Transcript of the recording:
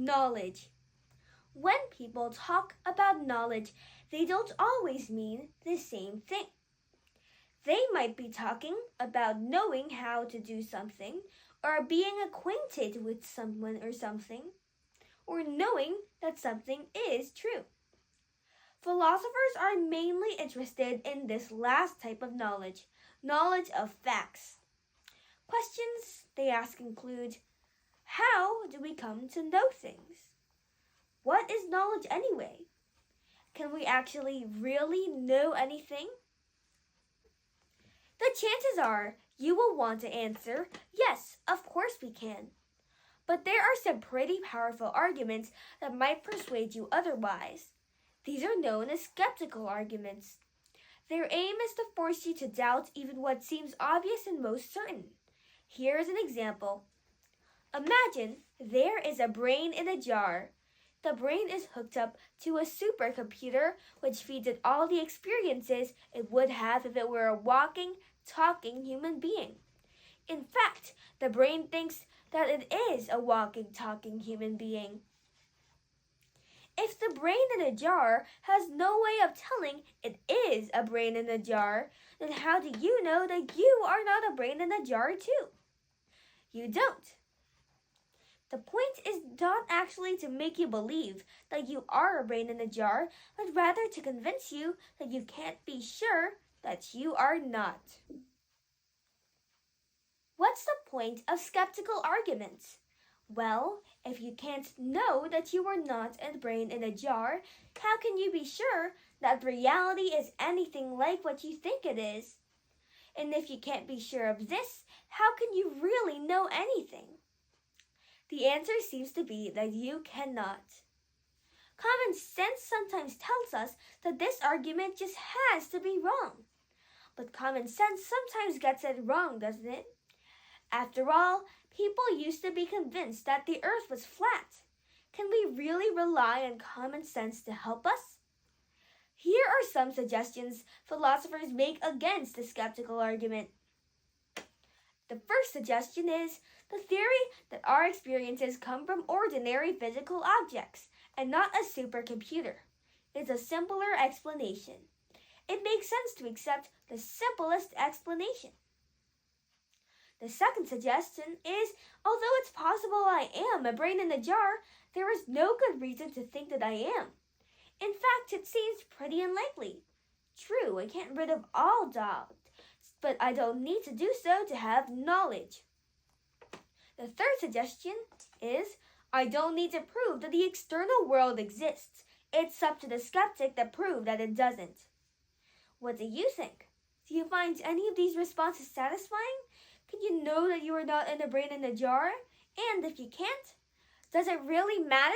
Knowledge. When people talk about knowledge, they don't always mean the same thing. They might be talking about knowing how to do something, or being acquainted with someone or something, or knowing that something is true. Philosophers are mainly interested in this last type of knowledge, knowledge of facts. Questions they ask include, how do we come to know things? What is knowledge anyway? Can we actually really know anything? The chances are you will want to answer, yes, of course we can. But there are some pretty powerful arguments that might persuade you otherwise. These are known as skeptical arguments. Their aim is to force you to doubt even what seems obvious and most certain. Here is an example. Imagine there is a brain in a jar. The brain is hooked up to a supercomputer which feeds it all the experiences it would have if it were a walking, talking human being. In fact, the brain thinks that it is a walking, talking human being. If the brain in a jar has no way of telling it is a brain in a jar, then how do you know that you are not a brain in a jar too? You don't. The point is not actually to make you believe that you are a brain in a jar, but rather to convince you that you can't be sure that you are not. What's the point of skeptical arguments? Well, if you can't know that you are not a brain in a jar, how can you be sure that reality is anything like what you think it is? And if you can't be sure of this, how can you really know anything? The answer seems to be that you cannot. Common sense sometimes tells us that this argument just has to be wrong. But common sense sometimes gets it wrong, doesn't it? After all, people used to be convinced that the earth was flat. Can we really rely on common sense to help us? Here are some suggestions philosophers make against the skeptical argument. The first suggestion is the theory that our experiences come from ordinary physical objects and not a supercomputer. It's a simpler explanation. It makes sense to accept the simplest explanation. The second suggestion is, although it's possible I am a brain in a jar, there is no good reason to think that I am. In fact, it seems pretty unlikely. True, I can't rid of all doubt, but I don't need to do so to have knowledge. The third suggestion is, I don't need to prove that the external world exists. It's up to the skeptic to prove that it doesn't. What do you think? Do you find any of these responses satisfying? Can you know that you are not in a brain in a jar? And if you can't, does it really matter?